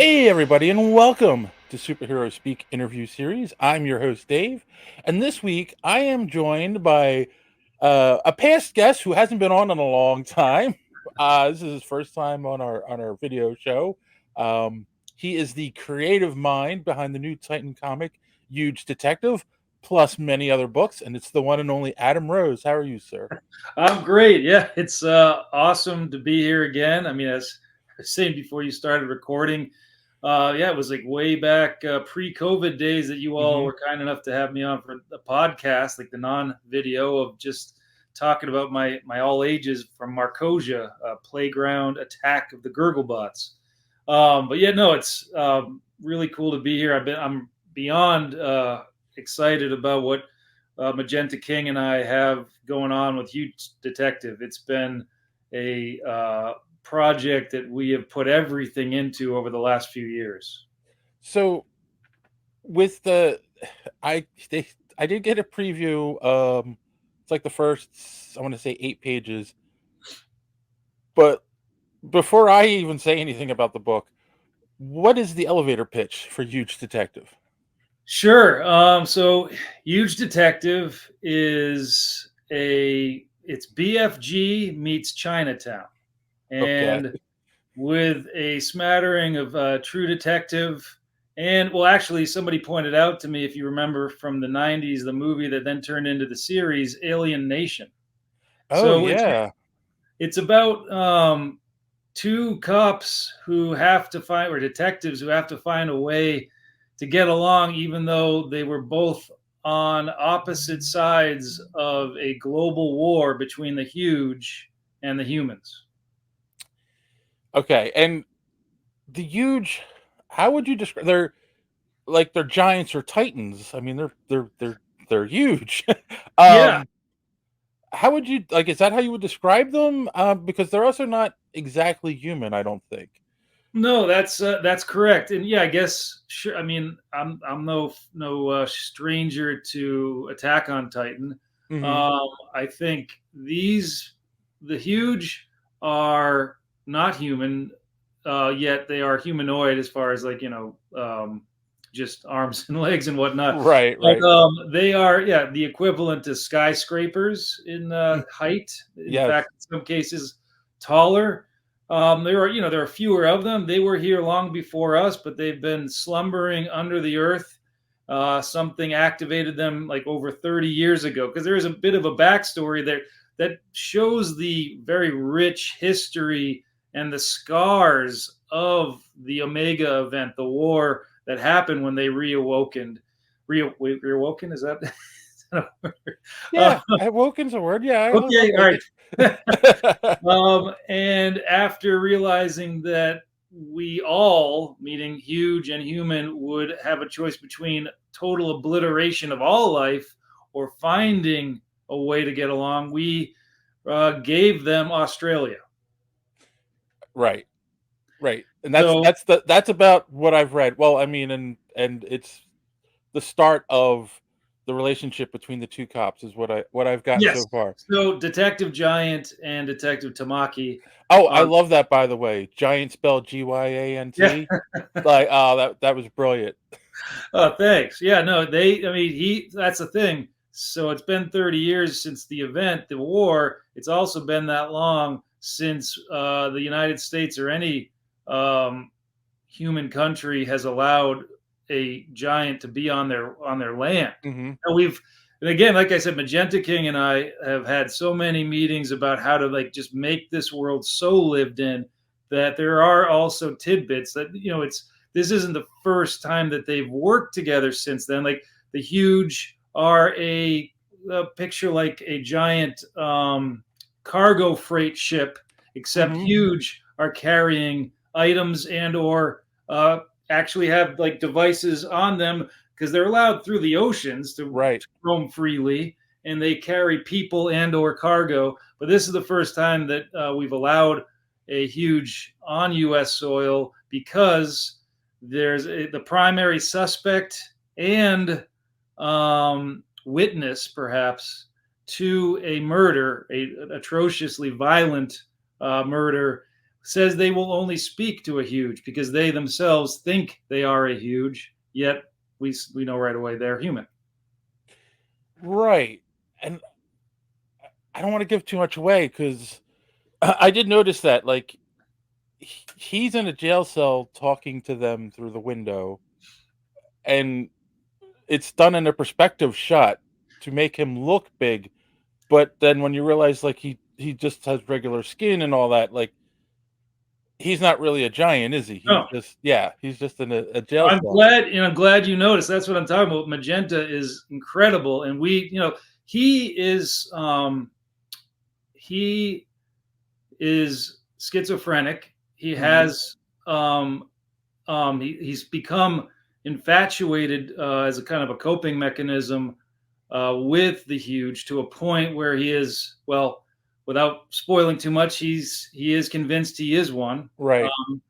Hey, everybody, and welcome to Superhero Speak interview series. I'm your host, Dave, and this week I am joined by a past guest who hasn't been on in a long time. This is his first time on our video show. Um, he is the creative mind behind the new Titan comic, Huge Detective, plus many other books, and it's the one and only Adam Rose. How are you, sir? I'm great. Yeah, it's awesome to be here again. I mean, as I was saying before you started recording, yeah, it was like way back pre-COVID days that you all Hmm. were kind enough to have me on for a podcast, like the non-video of just talking about my all ages from Marcosia, Playground Attack of the Gurglebots. But yeah, no, it's really cool to be here. I'm beyond excited about what Magenta King and I have going on with Huge Detective. It's been a project that we have put everything into over the last few years. So, with the I they I did get a preview. It's like the first, I want to say, 8 pages. But before I even say anything about the book, what is the elevator pitch for Huge Detective? Sure. So Huge Detective is it's BFG meets Chinatown, Okay. and with a smattering of True Detective. And well, actually, somebody pointed out to me, if you remember from the 90s, the movie that then turned into the series Alien Nation. Oh So yeah. it's about two cops who have to find, or detectives who have to find a way to get along, even though they were both on opposite sides of a global war between the huge and the humans. Okay. And the huge, how would you describe, they're giants or titans. I mean, they're huge. Yeah, um how would you, like, is that how you would describe them? Because they're also not exactly human, I don't think. no, that's correct, and yeah, I guess sure. I mean, I'm no stranger to Attack on Titan. Mhm. Um, I think the huge are not human, yet they are humanoid as far as like just arms and legs and whatnot. Right, But right. they are, yeah, the equivalent to skyscrapers in Mm, height. In yes. fact, in some cases, taller. There are fewer of them. They were here long before us, but they've been slumbering under the earth. Something activated them like over 30 years ago, because there is a bit of a backstory there that shows the very rich history and the scars of the Omega event, the war that happened when they reawoken. Reawoken, is that? Is that a word? Uh, Yeah, awoken's a word. Yeah, I'll okay, all take right. it. And after realizing that we all, meaning huge and human, would have a choice between total obliteration of all life or finding a way to get along, we gave them Australia. Right, right, and So, that's about what I've read. Well, I mean, and it's the start of the relationship between the 2 cops is what I've gotten yes. so far. So, Detective Giant and Detective Tamaki Oh, I are, love that, by the way. Giant spelled yeah. Gyant. Like, oh, that was brilliant. Oh, thanks. Yeah, no, I mean, that's the thing. So it's been 30 years since the event, the war. It's also been that long since the United States or any um, human country has allowed a giant to be on their land. Mhm. And and again, like I said, Magenta King and I have had so many meetings about how to like just make this world so lived in that there are also tidbits that it's this isn't the first time that they've worked together since then. Like the huge are a picture like a giant cargo freight ship, except Mhm. huge are carrying items and or actually have like devices on them because they're allowed through the oceans Right. to roam freely, and they carry people and or cargo. But this is the first time that we've allowed a huge on U.S. soil because the primary suspect and witness, perhaps, to a murder, an atrociously violent murder, says they will only speak to a huge because they themselves think they are a huge, yet we know right away they're human. Right. And I don't want to give too much away because I did notice that, like, he's in a jail cell talking to them through the window, and it's done in a perspective shot to make him look big. But then when you realize, like, he just has regular skin and all that, like, he's not really a giant, is he? He's No, just, yeah, he's just in a jail I'm cell. glad, and I'm glad you noticed. That's what I'm talking about. Magenta is incredible, and he he is schizophrenic. He Mhm. has he's become infatuated as a kind of a coping mechanism with the huge to a point where he is, well, without spoiling too much, he is convinced he is one. Right. Um,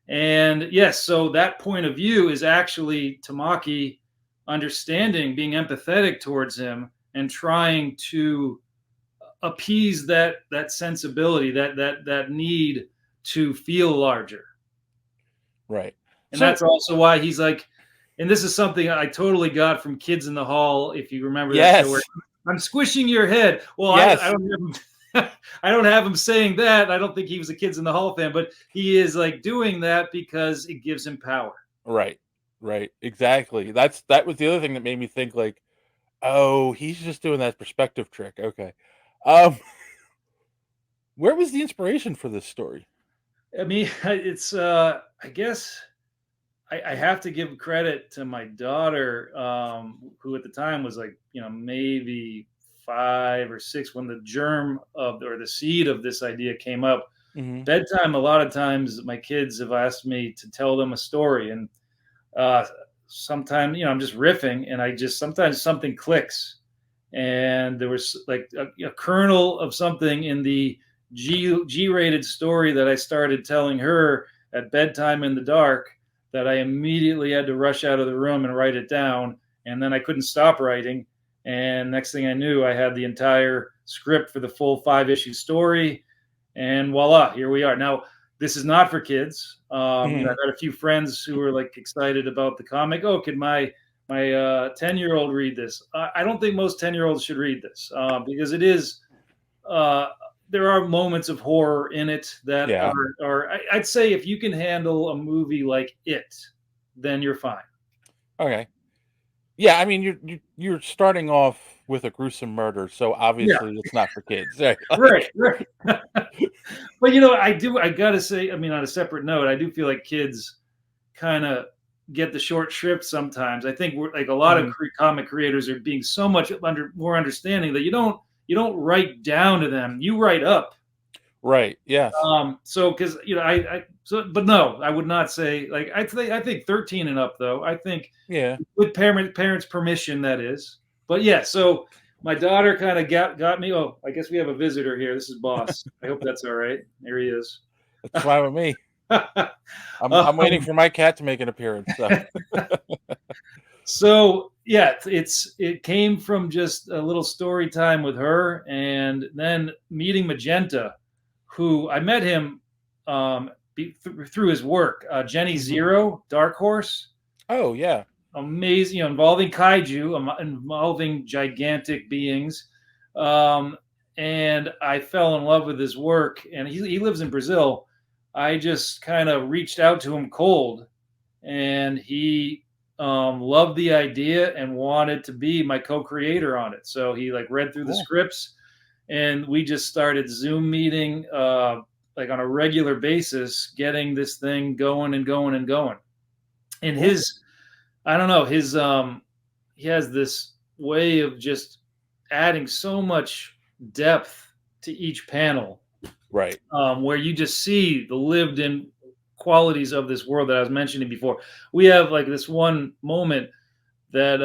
and yes, so that point of view is actually Tamaki understanding, being empathetic towards him, and trying to appease that sensibility, that need to feel larger. Right. And So that's also why he's like, and this is something I totally got from Kids in the Hall. If you remember that show, where yes. I'm squishing your head. Well, I Yes. don't have him, I don't have him saying that. I don't think he was a Kids in the Hall fan, but he is like doing that because it gives him power. Right. Right. Exactly. That was the other thing that made me think, like, oh, he's just doing that perspective trick. Okay. Um, where was the inspiration for this story? I mean, it's I guess I have to give credit to my daughter, who at the time was like, maybe 5 or 6 when the germ of or the seed of this idea came up. Mhm. Bedtime, a lot of times my kids have asked me to tell them a story, and uh, sometimes, I'm just riffing, and I just sometimes something clicks, and there was like a kernel of something in the G-rated story that I started telling her at bedtime in the dark that I immediately had to rush out of the room and write it down, and then I couldn't stop writing, and next thing I knew, I had the entire script for the full 5-issue story, and voila, here we are. Now, this is not for kids. I've Mhm. had a few friends who were like excited about the comic. Oh, could my 10-year-old read this? I don't think most 10-year-olds should read this because it is. Uh, there are moments of horror in it that Yeah. I'd say if you can handle a movie like it, then you're fine. Okay. Yeah, I mean, you're starting off with a gruesome murder, so Yeah, obviously it's not for kids, right? right, Like, right. But I gotta say, I mean, on a separate note, I do feel like kids kind of get the short shrift sometimes. I think we're like a lot of mhm. comic creators are being so much more understanding that you don't write down to them, you write up. Right. Yes. So because but no, I would not say like I think 13 and up though. I think Yeah. with parents' permission, that is. But yeah, so my daughter kind of got me. Oh, I guess we have a visitor here. This is Boss. I hope that's all right. There he is. That's fine with me. I'm waiting um, for my cat to make an appearance, so So yeah, it came from just a little story time with her, and then meeting Magenta, who I met him through his work. Jenny Mhm. Zero, Dark Horse, Oh, yeah. amazing, involving kaiju, involving gigantic beings, um, and I fell in love with his work. And he lives in Brazil. I just kind of reached out to him cold, and he loved the idea and wanted to be my co-creator on it. So he like read through the Cool. scripts, and we just started Zoom meeting like on a regular basis, getting this thing going and going and going. And Cool. I don't know, he has this way of just adding so much depth to each panel, Right. where you just see the lived in qualities of this world that I was mentioning before. We have like this one moment that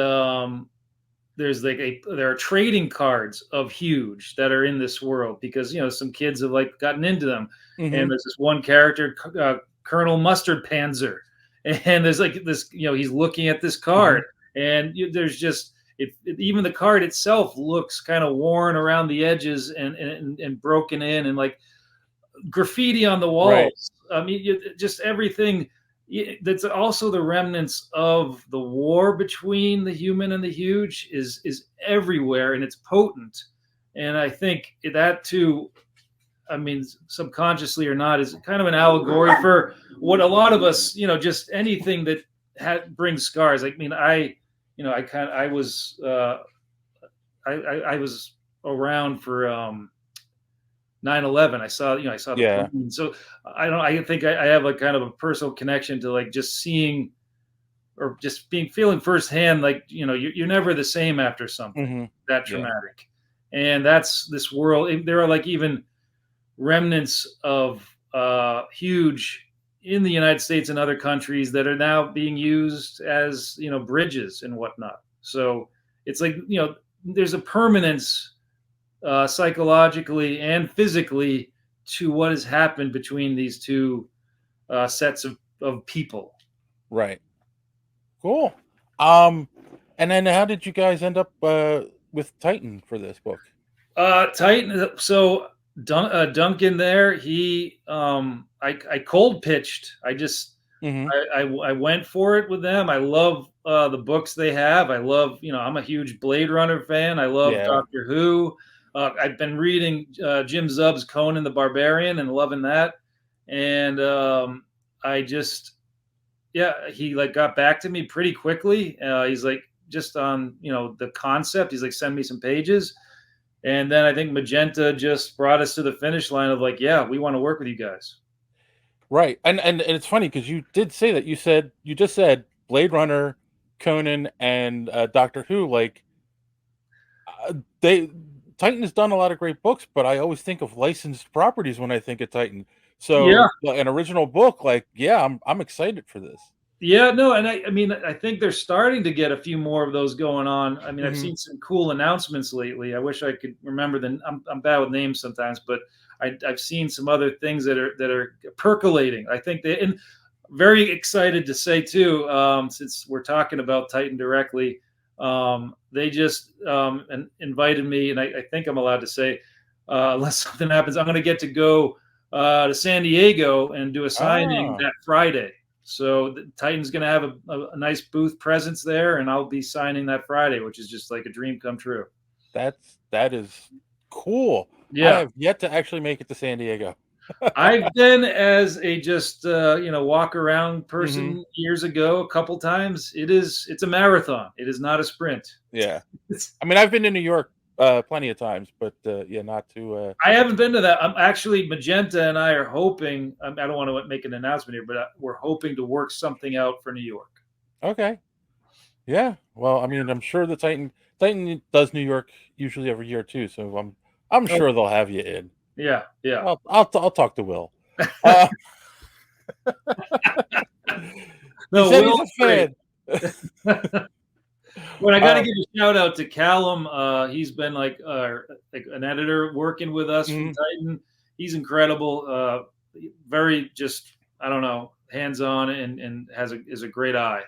there are trading cards of huge that are in this world because some kids have like gotten into them, and Mhm. there's this one character, Colonel Mustard Panzer, and there's like this, he's looking at this card, Mhm. and there's just even the card itself looks kind of worn around the edges and broken in, and like graffiti on the Right. walls. I mean, just everything. That's also the remnants of the war between the human and the huge is everywhere, and it's potent. And I think that too, I mean, subconsciously or not, is kind of an allegory for what a lot of us, just anything that brings scars. I mean, I was, I was around for 9/11. I saw the Yeah. plane. So I think I have like kind of a personal connection to like just seeing or just feeling firsthand, like, you're never the same after something Hmm. that Yeah. traumatic. And that's this world. There are like even remnants of huge in the United States and other countries that are now being used as, bridges and whatnot. So it's like, there's a permanence psychologically and physically to what has happened between these two sets of people. Right. Cool. Um, and then how did you guys end up with Titan for this book? Titan. So Duncan there, I cold pitched. Hmm. I went for it with them. I love the books they have. I love, I'm a huge Blade Runner fan. I love Yeah. Doctor Who. I've been reading Jim Zub's Conan the Barbarian and loving that. And I just, yeah, he like got back to me pretty quickly. He's like just on, the concept. He's like, send me some pages. And then I think Magenta just brought us to the finish line of like, yeah, we want to work with you guys. Right. And it's funny because you did say that you just said Blade Runner, Conan, and Doctor Who. Like they Titan has done a lot of great books, but I always think of licensed properties when I think of Titan. Yeah. So an original book, like, yeah, I'm excited for this. Yeah, no, and I mean, I think they're starting to get a few more of those going on. I mean, I've Hmm. seen some cool announcements lately. I wish I could remember them. I'm bad with names sometimes, but I've seen some other things that are percolating. I think and very excited to say too, since we're talking about Titan directly, they just invited me, and I think I'm allowed to say, unless something happens, I'm going to get to go to San Diego and do a signing Ah, that Friday. So the Titan's going to have a nice booth presence there, and I'll be signing that Friday, which is just like a dream come true. that is cool. I Yeah, have yet to actually make it to San Diego. I've been as a just walk around Hmm. person years ago a couple times. It's a marathon. It is not a sprint. Yeah. It's, I mean, I've been to New York plenty of times, but yeah, not to. I haven't been to that. I'm actually Magenta and I are hoping. I don't want to make an announcement here, but we're hoping to work something out for New York. Okay. Yeah. Well, I mean, I'm sure the Titan does New York usually every year too, so I'm Oh, sure they'll have you in. yeah, yeah. I'll talk to Will. Uh, he No, said he's a Will's great. fan. But I got to Uh, give a shout out to Callum. He's been like an editor working with us from mhm. Titan. He's incredible. Very just, I don't know, hands on, and is a great eye.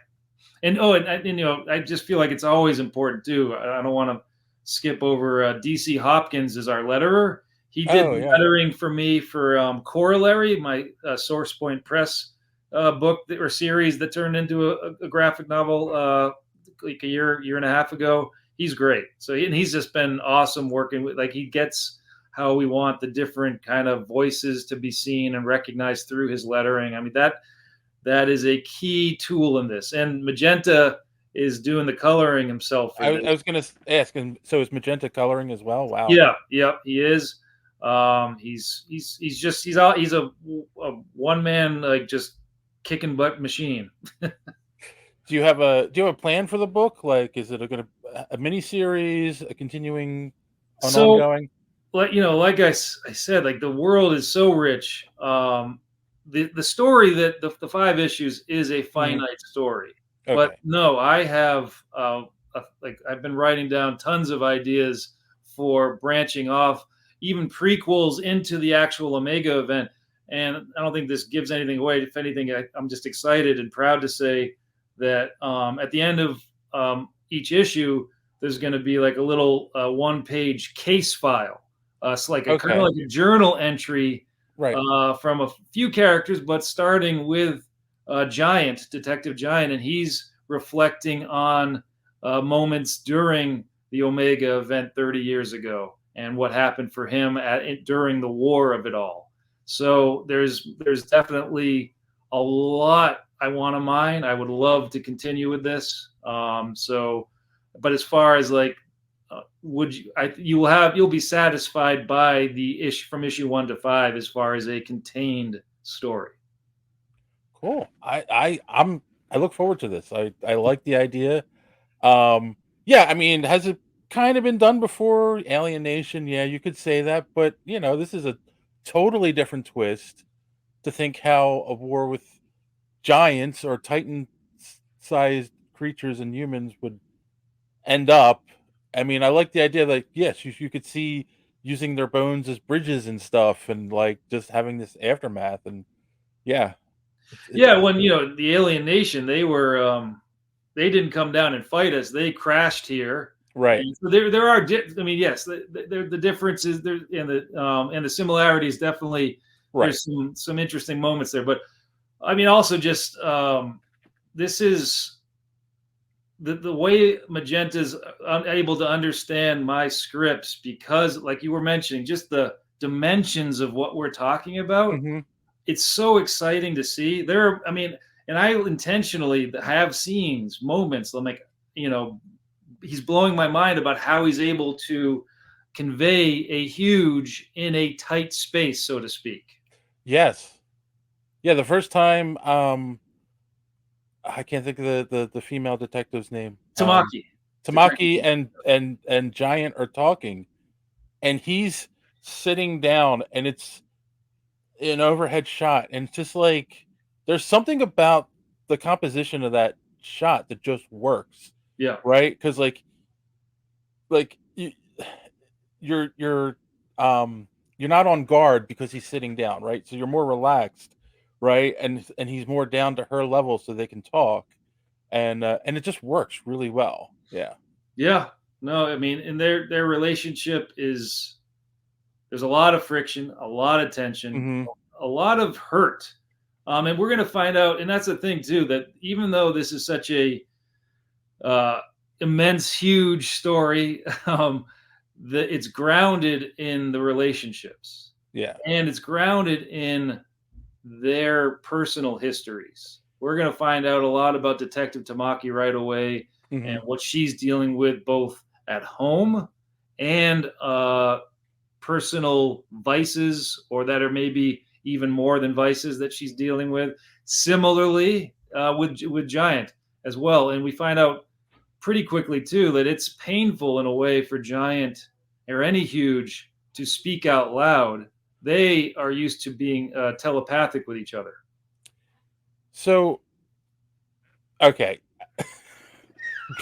And I just feel like it's always important too. I don't want to skip over DC Hopkins is our letterer. He did Oh the yeah, lettering for me for Corollary, my Source Point Press book or series that turned into a graphic novel like a year and a half ago. He's great. So and he's just been awesome working with. Like he gets how we want the different kind of voices to be seen and recognized through his lettering. I mean that is a key tool in this. And Magenta is doing the coloring himself for I this. was gonna ask, and so is magenta coloring as well? Wow. Yeah, yeah, he is. He's a one man like just kicking butt machine. Do you have a plan for the book? Like, is it a mini series, a continuing, an So ongoing? like I said, like the world is so rich. The story that the five issues is a Mhm. finite story, but Okay. no, I have like I've been writing down tons of ideas for branching off, even prequels into the actual Omega event. And I don't think this gives anything away. If anything, I'm just excited and proud to say that at the end of each issue, there's going to be like a little one-page case file. It's like a kind of Okay. like a journal entry Right. from a few characters, but starting with Giant, Detective Giant, and he's reflecting on moments during the Omega event 30 years ago and what happened for him during the war of it all. So there's definitely a lot I want to mine. I would love to continue with this. But as far as like, would you? You'll be satisfied by the issue from issue 1 to 5 as far as a contained story. Cool. I look forward to this. I like the idea. Um, yeah, I mean, has it kind of been done before? Alien Nation, yeah, you could say that, but this is a totally different twist to think how a war with giants or Titan-sized creatures and humans would end up. I mean, I like the idea that yes, you could see using their bones as bridges and stuff, and like just having this aftermath, and yeah, it's Yeah, when the Alien Nation, they didn't come down and fight us. They crashed here, right, and so there are. I mean, yes, the differences there and the similarities definitely. right. There's some interesting moments there, but I mean, also just this is the way Magenta's unable to understand my scripts because, like you were mentioning, just the dimensions of what we're talking about. Hmm. It's so exciting to see. I mean, and I intentionally have scenes, moments. I'm like, you know, he's blowing my mind about how he's able to convey a huge in a tight space, so to speak. Yes, yeah. The first time, I can't think of the female detective's name. Tamaki, Tamaki Detective. and Giant are talking, and he's sitting down, and it's an overhead shot, and it's just like there's something about the composition of that shot that just works, Yeah, right? Because like you're um you're not on guard because he's sitting down, right? So you're more relaxed, right? And he's more down to her level so they can talk, and it just works really well. Yeah. yeah. No, I mean, and their relationship is there's a lot of friction, a lot of tension, Hmm. a lot of hurt. And we're going to find out, and that's the thing too, that even though this is such a uh, immense, huge story, that it's grounded in the relationships Yeah. and it's grounded in their personal histories. We're going to find out a lot about Detective Tamaki right away and Hmm. what she's dealing with both at home and personal vices, or that are maybe even more than vices that she's dealing with. Similarly, with Giant as well, and we find out pretty quickly too that it's painful in a way for Giant or any huge to speak out loud. They are used to being telepathic with each other. So okay,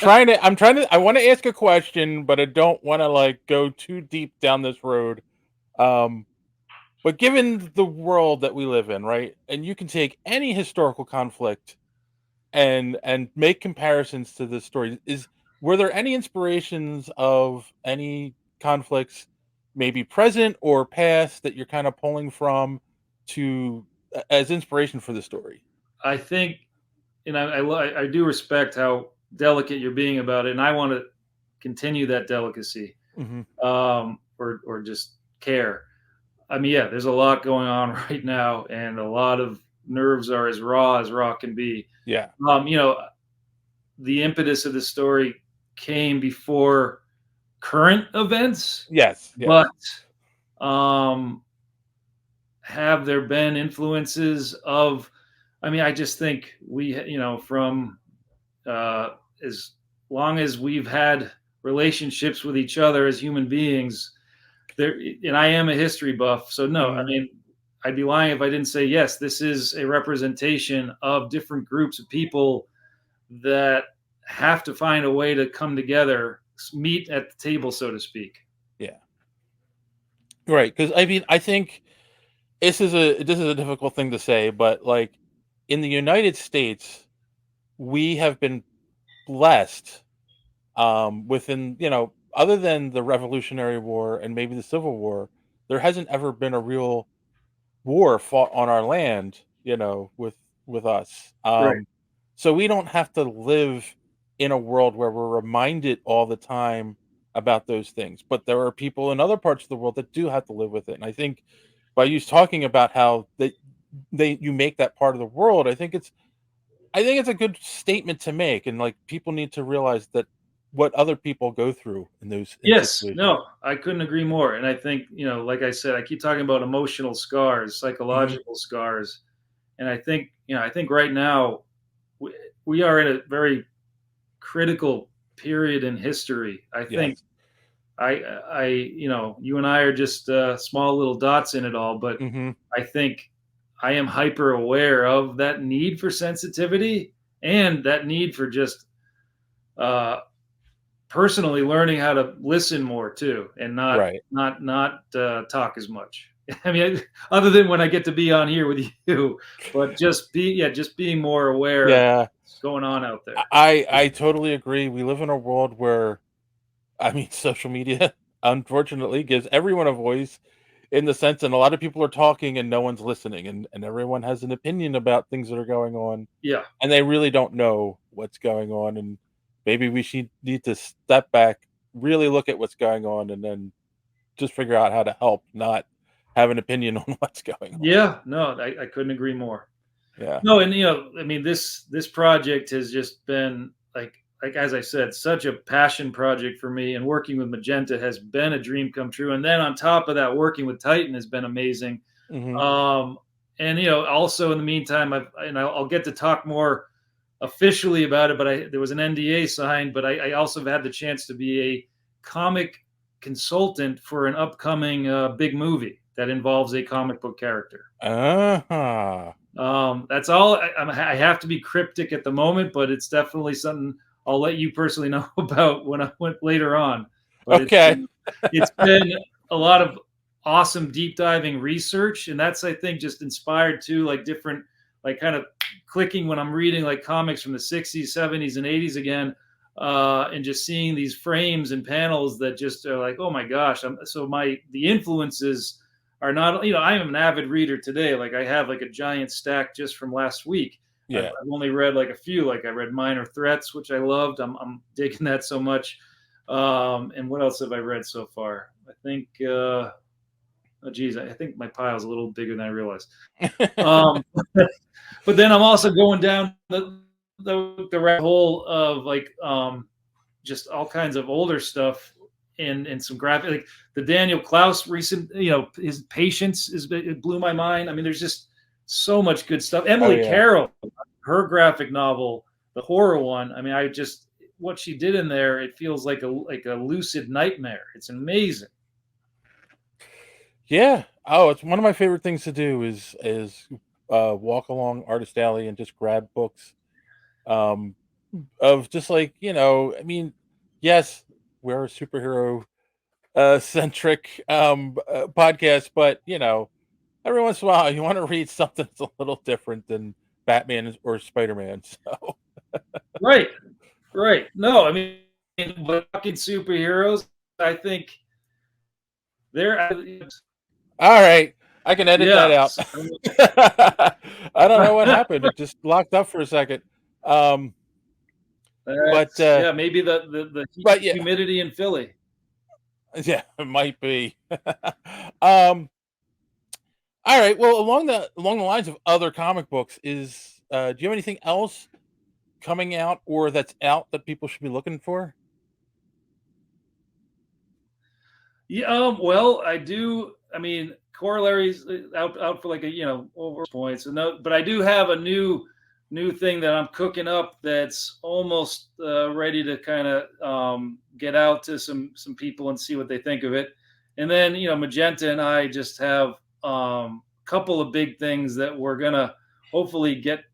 I want to ask a question, but I don't want to like go too deep down this road. Um, but given the world that we live in, right, and you can take any historical conflict and make comparisons to this story. Were there any inspirations of any conflicts, maybe present or past, that you're kind of pulling from to as inspiration for the story? I think, and I do respect how delicate you're being about it, and I want to continue that delicacy, Hmm. or just care. I mean, yeah, there's a lot going on right now, and a lot of nerves are as raw can be. Yeah. Um, you know, the impetus of the story came before current events, Yes. Yes. but um, have there been influences of? I mean, I just think from uh, as long as we've had relationships with each other as human beings, there, and I am a history buff, so no, I Hmm. mean, I'd be lying if I didn't say yes. This is a representation of different groups of people that have to find a way to come together, meet at the table, so to speak. Yeah. Right. Because I mean, I think this is a difficult thing to say, but like in the United States, we have been blessed within other than the Revolutionary War and maybe the Civil War, there hasn't ever been a real war fought on our land, with us. Right. So we don't have to live in a world where we're reminded all the time about those things. But there are people in other parts of the world that do have to live with it. And I think by you talking about how they you make that part of the world, I think it's a good statement to make, and like people need to realize that what other people go through in Yes, situations. no, I couldn't agree more. And I think, like I said, I keep talking about emotional scars, Hmm. psychological scars. And I think right now we are in a very critical period in history. I think Yes. you and I are just small little dots in it all, but Hmm. I think I am hyper aware of that need for sensitivity and that need for just uh, personally learning how to listen more too, and not Right. not not talk as much. I mean, other than when I get to be on here with you, but just being more aware of Yeah. what's going on out there. I totally agree. We live in a world where, I mean, social media unfortunately gives everyone a voice, in the sense, and a lot of people are talking and no one's listening, and everyone has an opinion about things that are going on, Yeah, and they really don't know what's going on. And maybe we should need to step back, really look at what's going on, and then just figure out how to help, not have an opinion on what's going on. yeah, no, I couldn't agree more. Yeah. No, and I mean, this project has just been like as I said, such a passion project for me, and working with Magenta has been a dream come true. And then on top of that, working with Titan has been amazing. Mhm. Um, and also in the meantime, I'll get to talk more officially about it, but there was an NDA signed, but I also have had the chance to be a comic consultant for an upcoming big movie that involves a comic book character. Uh-huh. That's all. I have to be cryptic at the moment, but it's definitely something I'll let you personally know about when I went later on. But Okay. it's been a lot of awesome deep diving research, and that's, I think, just inspired too, like different, like kind of clicking when I'm reading like comics from the 60s, 70s, and 80s again, and just seeing these frames and panels that just are like, oh my gosh. So the influences are not, I am an avid reader today. Like I have like a giant stack just from last week. I've, Yeah. I've only read like a few. Like I read Minor Threats, which I loved. I'm digging that so much. And what else have I read so far? I think, oh geez, I think my pile's a little bigger than I realized. Um, but then I'm also going down the rabbit hole of like just all kinds of older stuff, and some graphic, like the Daniel Klaus recent, his Patience it blew my mind. I mean, there's just so much good stuff. Oh, Emily yeah. Carroll, her graphic novel, the horror one. I mean, I just what she did in there, it feels like a lucid nightmare. It's amazing. Yeah. Oh, it's one of my favorite things to do is walk along Artist Alley and just grab books, um, of just like, I mean, yes, we're a superhero, centric, podcast, but, every once in a while, you wanna read something that's a little different than Batman or Spider-Man, so Right, right. No, I mean, but fucking superheroes, I think they're alright, I can edit that yeah. out. So, I don't know what happened, it just locked up for a second. Um, but, that's uh yeah, maybe the but yeah, humidity in Philly. yeah, it might be. Um, alright, well, along the lines of other comic books, do you have anything else coming out or that's out that people should be looking for? Yeah, well, I do. I mean, corollaries out for like a over points. And no, but I do have a new thing that I'm cooking up that's almost ready to kind of get out to some people and see what they think of it. And then Magenta and I just have a couple of big things that we're gonna hopefully get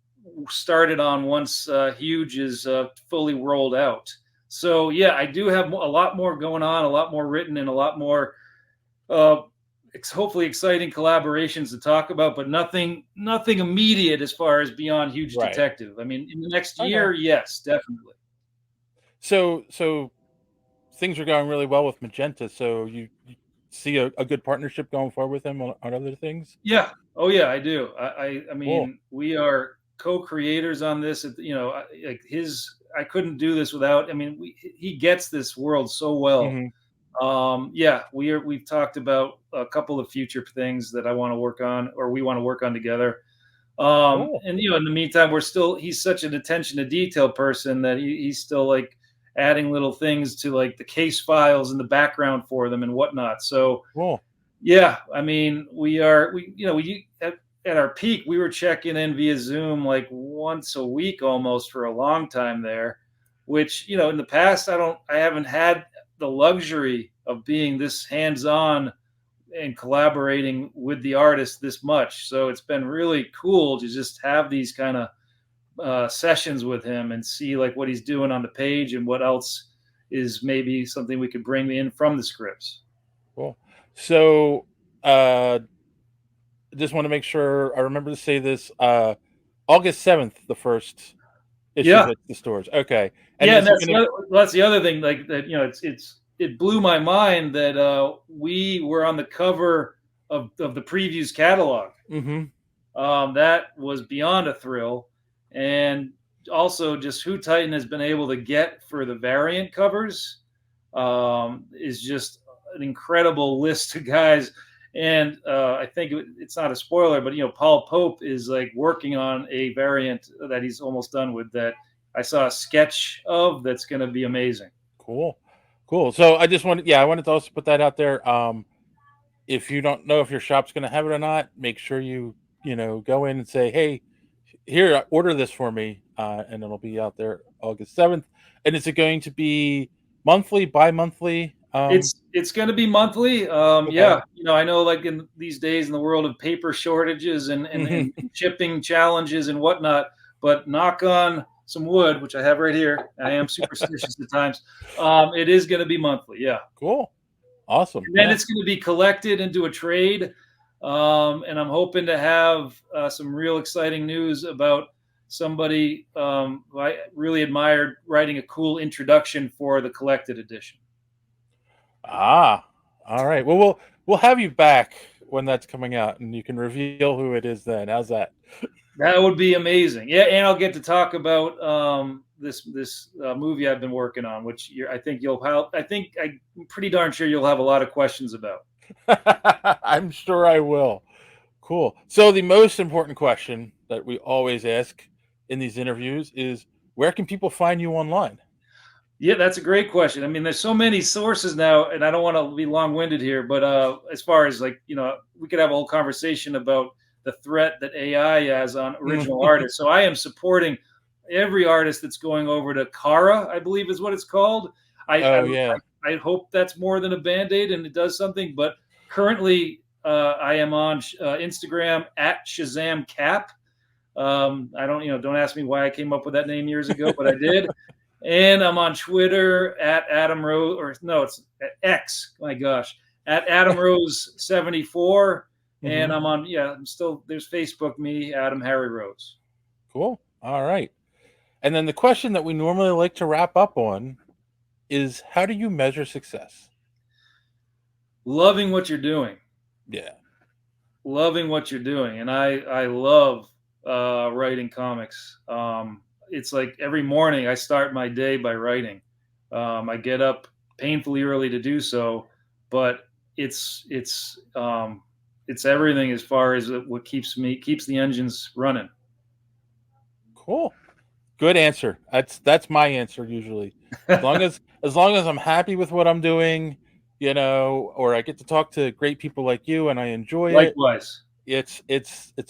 started on once Huge is fully rolled out. So yeah, I do have a lot more going on, a lot more written, and a lot more uh, hopefully exciting collaborations to talk about, but nothing immediate as far as beyond Huge Right. Detective. I mean, in the next Okay. year, yes, definitely. So things are going really well with Magenta. So see a good partnership going forward with him on other things? Yeah. Oh yeah, I do. I Cool. mean, we are co-creators on this. Like I couldn't do this without. I mean, he gets this world so well. Hmm. Yeah, we've talked about a couple of future things that I want to work on, or we want to work on together. Cool. And in the meantime, he's such an attention to detail person that he's still like adding little things to like the case files in the background for them and whatnot. So Cool. yeah, I mean, at our peak, we were checking in via Zoom like once a week almost for a long time there, which, in the past I haven't had the luxury of being this hands-on and collaborating with the artist this much. So it's been really cool to just have these kind of sessions with him and see like what he's doing on the page and what else is maybe something we could bring in from the scripts. Cool. So, just want to make sure I remember to say this. August 7th, the first issue Yeah, hits the stores. Okay. And yeah, and is it going to? that's the other thing. Like that, it blew my mind that we were on the cover of the previews catalog. Hmm. That was beyond a thrill, and also just who Titan has been able to get for the variant covers is just an incredible list of guys. And I think it's not a spoiler, but Paul Pope is like working on a variant that he's almost done with that I saw a sketch of that's going to be amazing. Cool. Cool. So I wanted to also put that out there. If you don't know if your shop's going to have it or not, make sure you go in and say, hey, here, order this for me, and it'll be out there August 7th. And is it going to be monthly, bi-monthly? It's going to be monthly. Okay. Yeah, I know like in these days in the world of paper shortages and shipping challenges and whatnot, but knock on some wood, which I have right here. I am superstitious at times. It is going to be monthly. Yeah. Cool. Awesome. And then Yeah. it's going to be collected into a trade. And I'm hoping to have some real exciting news about somebody who I really admired writing a cool introduction for the collected edition. Ah, all right. Well, we'll have you back when that's coming out, and you can reveal who it is then. How's that? That would be amazing. Yeah, and I'll get to talk about this movie I've been working on, which I think I'm pretty darn sure you'll have a lot of questions about. I'm sure I will. Cool. So the most important question that we always ask in these interviews is, where can people find you online? Yeah, that's a great question. I mean, there's so many sources now, and I don't want to be long-winded here, but as far as like, we could have a whole conversation about the threat that AI has on original artists. So I am supporting every artist that's going over to Kara, I believe is what it's called. I Oh I, yeah. I hope that's more than a band-aid and it does something, but currently I am on Instagram at Shazam Cap. I don't ask me why I came up with that name years ago, but I did. And I'm on Twitter at Adam Rose, or no, it's at X. My gosh, at Adam Rose 74. Hmm. And I'm still, there's Facebook, me, Adam Harry Rose. Cool. All right. And then the question that we normally like to wrap up on is, how do you measure success? Loving what you're doing. Yeah. Loving what you're doing. And I love writing comics. It's like every morning I start my day by writing. I get up painfully early to do so, but it's everything as far as what keeps the engines running. Cool. Good answer. That's my answer usually. As long as I'm happy with what I'm doing, or I get to talk to great people like you and I enjoy it, Likewise. it's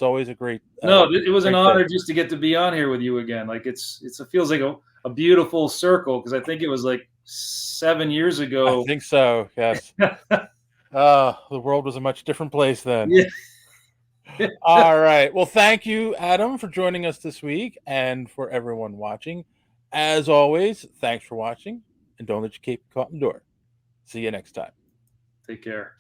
always a No, it was an great day. honor just to get to be on here with you again. Like it feels like a beautiful circle because I think it was like 7 years I ago. think so. Yes. The world was a much different place then. Yeah. All right. Well, thank you, Adam, for joining us this week, and for everyone watching. As always, thanks for watching, and don't let your cape be caught in the door. See you next time. Take care.